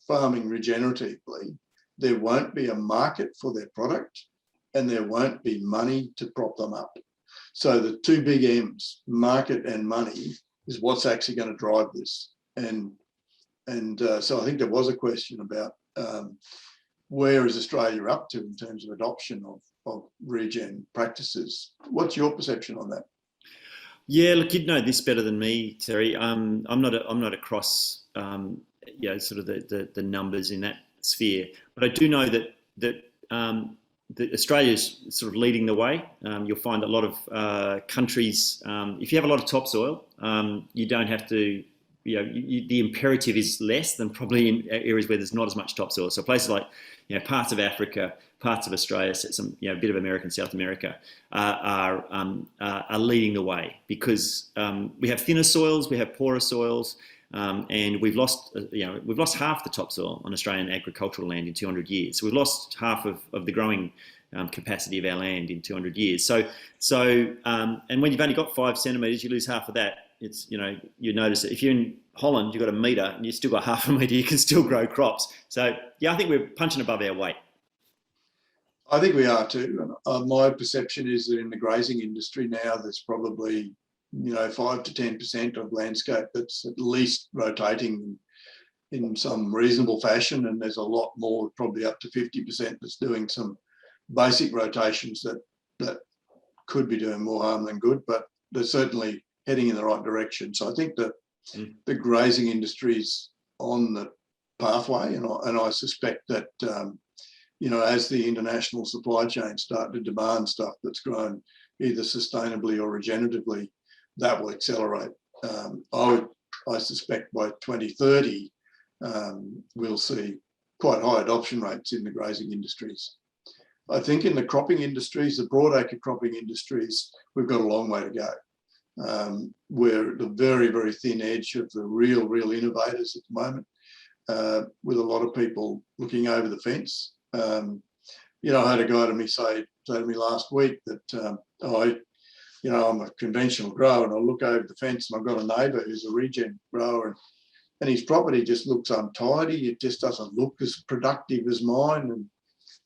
farming regeneratively, there won't be a market for their product and there won't be money to prop them up. So the two big M's, market and money, is what's actually going to drive this. And so I think there was a question about where is Australia up to in terms of adoption of regen practices. What's your perception on that? Yeah, look, you'd know this better than me, Terry. I'm not across sort of the numbers in that sphere, but I do know that Australia's sort of leading the way. You'll find a lot of countries, if you have a lot of topsoil, you don't have to the imperative is less than probably in areas where there's not as much topsoil. So places like, parts of Africa, parts of Australia, some, a bit of America and South America are leading the way, because we have thinner soils, we have poorer soils, and we've lost half the topsoil on Australian agricultural land in 200 years. So we've lost half of the growing capacity of our land in 200 years. So and when you've only got 5 centimetres, you lose half of that. It's, you notice that if you're in Holland, you've got a metre and you've still got half a metre, you can still grow crops. So yeah, I think we're punching above our weight. I think we are too. My perception is that in the grazing industry now, there's probably 5 to 10% of landscape that's at least rotating in some reasonable fashion, and there's a lot more, probably up to 50%, that's doing some basic rotations that could be doing more harm than good, but they're certainly heading in the right direction. So I think that the grazing industry is on the pathway, and I suspect that as the international supply chain start to demand stuff that's grown either sustainably or regeneratively, that will accelerate. I suspect by 2030 we'll see quite high adoption rates in the grazing industries. I think in the cropping industries, the broadacre cropping industries, we've got a long way to go. We're at the very, very thin edge of the real innovators at the moment, with a lot of people looking over the fence. I had a guy say to me last week that I'm a conventional grower, and I look over the fence and I've got a neighbour who's a Regen grower, and his property just looks untidy. It just doesn't look as productive as mine. And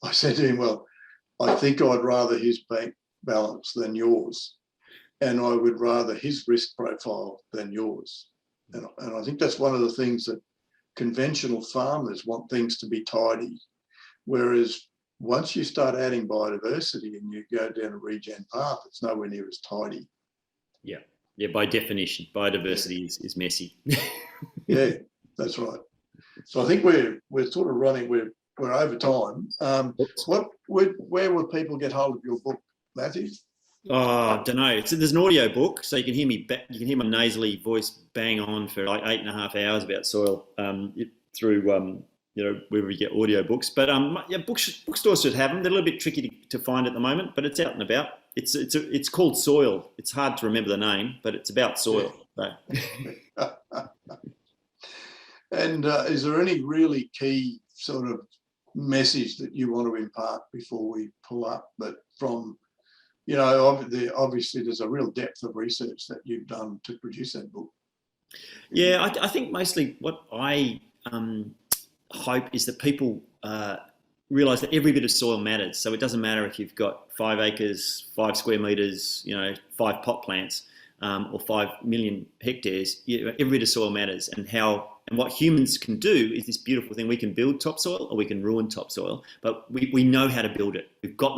I said to him, well, I think I'd rather his bank balance than yours, and I would rather his risk profile than yours. And I think that's one of the things that conventional farmers want, things to be tidy, whereas once you start adding biodiversity and you go down a regen path, it's nowhere near as tidy. Yeah, by definition, biodiversity is messy. Yeah, that's right. So I think we're sort of running, we're over time. Where will people get hold of your book, Matthew? Oh, I don't know. There's an audio book, so you can hear me. You can hear my nasally voice bang on for like 8.5 hours about soil through wherever you get audio books. But bookstores should have them. They're a little bit tricky to find at the moment, but it's out and about. It's called Soil. It's hard to remember the name, but it's about soil. So. And is there any really key sort of message that you want to impart before we pull up? But from obviously there's a real depth of research that you've done to produce that book. Yeah, I think mostly what I hope is that people realise that every bit of soil matters. So it doesn't matter if you've got 5 acres, 5 square metres, 5 pot plants, or 5 million hectares. Every bit of soil matters, and what humans can do is this beautiful thing. We can build topsoil or we can ruin topsoil, but we know how to build it. We've got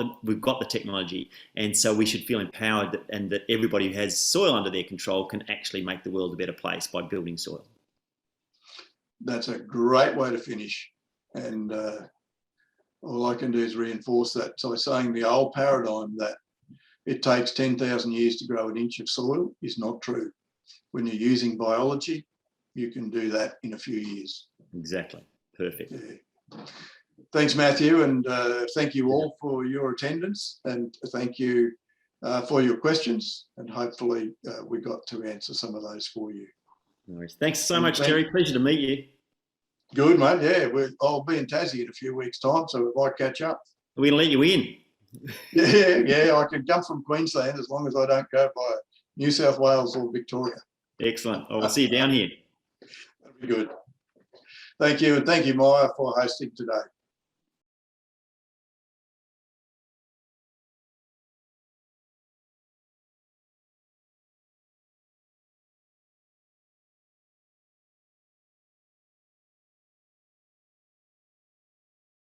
the technology, and so we should feel empowered and that everybody who has soil under their control can actually make the world a better place by building soil. That's a great way to finish, and all I can do is reinforce that. So saying the old paradigm that it takes 10,000 years to grow an inch of soil is not true. When you're using biology, you can do that in a few years. Exactly. Perfect. Yeah. Thanks, Matthew, and thank you all for your attendance, and thank you for your questions, and hopefully we got to answer some of those for you. No worries. Thanks so much, Terry. Pleasure to meet you. Good, mate. Yeah, I'll be in Tassie in a few weeks' time, so we might catch up. We're going to let you in. Yeah, I can come from Queensland as long as I don't go by New South Wales or Victoria. Excellent. I will see you down here. That'd be good. Thank you, and thank you, Maia, for hosting today.